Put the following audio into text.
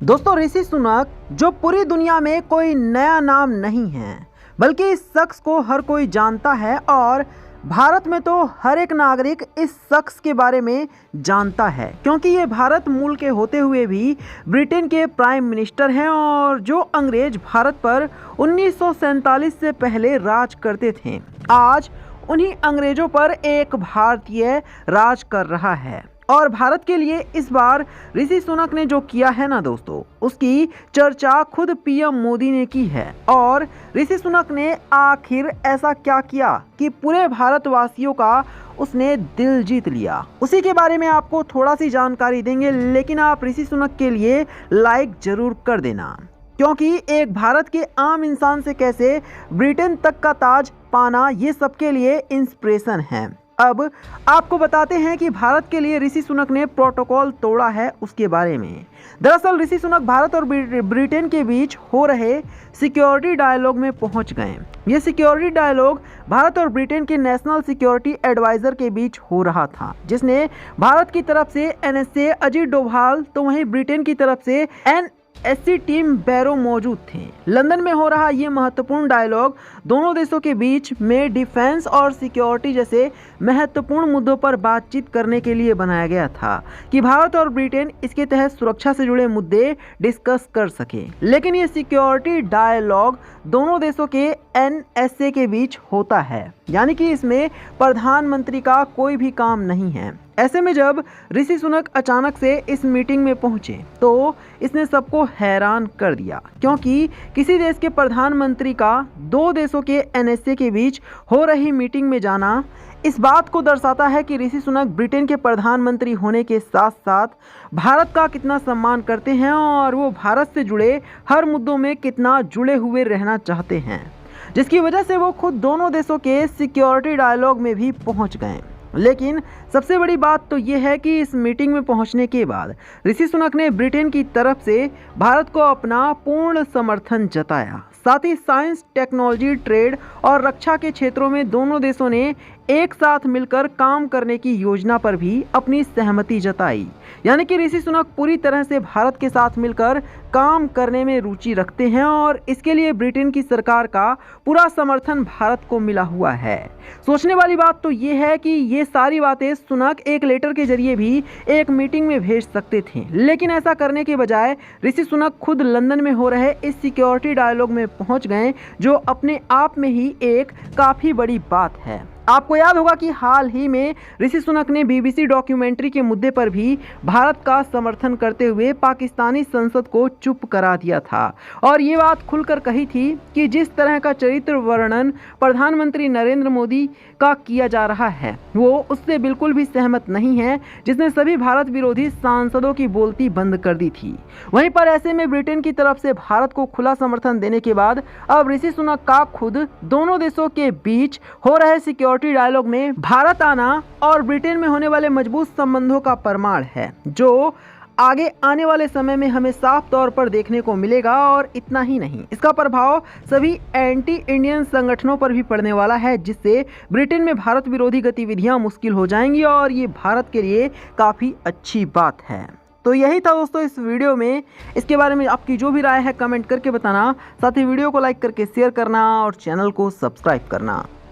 दोस्तों ऋषि सुनक जो पूरी दुनिया में कोई नया नाम नहीं है, बल्कि इस शख्स को हर कोई जानता है और भारत में तो हर एक नागरिक इस शख्स के बारे में जानता है, क्योंकि ये भारत मूल के होते हुए भी ब्रिटेन के प्राइम मिनिस्टर हैं और जो अंग्रेज भारत पर 1947 से पहले राज करते थे, आज उन्हीं अंग्रेजों पर एक भारतीय राज कर रहा है। और भारत के लिए इस बार ऋषि सुनक ने जो किया है ना दोस्तों, उसकी चर्चा खुद पीएम मोदी ने की है। और ऋषि सुनक ने आखिर ऐसा क्या किया कि पूरे भारतवासियों का उसने दिल जीत लिया, उसी के बारे में आपको थोड़ा सी जानकारी देंगे। लेकिन आप ऋषि सुनक के लिए लाइक जरूर कर देना, क्योंकि एक भारत के आम इंसान से कैसे ब्रिटेन तक का ताज पाना, ये सबके लिए इंस्पिरेशन है। अब आपको बताते हैं कि भारत के लिए ऋषि सुनक ने प्रोटोकॉल तोड़ा है उसके बारे में। दरअसल ऋषि सुनक भारत और ब्रिटेन के बीच हो रहे सिक्योरिटी डायलॉग में पहुंच गए। ये सिक्योरिटी डायलॉग भारत और ब्रिटेन के नेशनल सिक्योरिटी एडवाइजर के बीच हो रहा था, जिसने भारत की तरफ से NSA अजीत डोभाल, तो वहीं ब्रिटेन की तरफ से NSC टीम बैरो मौजूद थे। लंदन में हो रहा ये महत्वपूर्ण डायलॉग दोनों देशों के बीच में डिफेंस और सिक्योरिटी जैसे महत्वपूर्ण मुद्दों पर बातचीत करने के लिए बनाया गया था कि भारत और ब्रिटेन इसके तहत सुरक्षा से जुड़े मुद्दे डिस्कस कर सके। लेकिन ये सिक्योरिटी डायलॉग दोनों देशों के NSA के बीच होता है, यानी कि इसमें प्रधानमंत्री का कोई भी काम नहीं है। ऐसे में जब ऋषि सुनक अचानक से इस मीटिंग में पहुंचे तो इसने सबको हैरान कर दिया, क्योंकि किसी देश के प्रधानमंत्री का दो देशों के NSA के बीच हो रही मीटिंग में जाना इस बात को दर्शाता है कि ऋषि सुनक ब्रिटेन के प्रधानमंत्री होने के साथ साथ भारत का कितना सम्मान करते हैं और वो भारत से जुड़े हर मुद्दों में कितना जुड़े हुए रहना चाहते हैं, जिसकी वजह से वो खुद दोनों देशों के सिक्योरिटी डायलॉग में भी पहुंच गए। लेकिन सबसे बड़ी बात तो ये है कि इस मीटिंग में पहुंचने के बाद ऋषि सुनक ने ब्रिटेन की तरफ से भारत को अपना पूर्ण समर्थन जताया। साथ ही साइंस, टेक्नोलॉजी, ट्रेड और रक्षा के क्षेत्रों में दोनों देशों ने एक साथ मिलकर काम करने की योजना पर भी अपनी सहमति जताई। यानी कि ऋषि सुनक पूरी तरह से भारत के साथ मिलकर काम करने में रुचि रखते हैं और इसके लिए ब्रिटेन की सरकार का पूरा समर्थन भारत को मिला हुआ है। सोचने वाली बात तो ये है कि ये सारी बातें सुनक एक लेटर के जरिए भी एक मीटिंग में भेज सकते थे, लेकिन ऐसा करने के बजाय ऋषि सुनक खुद लंदन में हो रहे इस सिक्योरिटी डायलॉग में पहुंच गए, जो अपने आप में ही एक काफी बड़ी बात है। आपको याद होगा कि हाल ही में ऋषि सुनक ने BBC डॉक्यूमेंट्री के मुद्दे पर भी भारत का समर्थन करते हुए पाकिस्तानी संसद को चुप करा दिया था और ये बात खुलकर कही थी कि जिस तरह का चरित्र वर्णन प्रधानमंत्री नरेंद्र मोदी का किया जा रहा है वो उससे बिल्कुल भी सहमत नहीं है, जिसने सभी भारत विरोधी सांसदों की बोलती बंद कर दी थी। वहीं पर ऐसे में ब्रिटेन की तरफ से भारत को खुला समर्थन देने के बाद अब ऋषि सुनक का खुद दोनों देशों के बीच हो रहे सिक्योरिटी डायलॉग में भारत आना और ब्रिटेन में होने वाले मजबूत संबंधों का प्रमाण है, जो आगे आने वाले समय में हमें साफ तौर पर देखने को मिलेगा। और इतना ही नहीं, इसका प्रभाव सभी एंटी इंडियन संगठनों पर भी पड़ने वाला है, जिससे ब्रिटेन में भारत विरोधी गतिविधियां मुश्किल हो जाएंगी और ये भारत के लिए काफ़ी अच्छी बात है। तो यही था दोस्तों इस वीडियो में। इसके बारे में आपकी जो भी राय है कमेंट करके बताना, साथ ही वीडियो को लाइक करके शेयर करना और चैनल को सब्सक्राइब करना।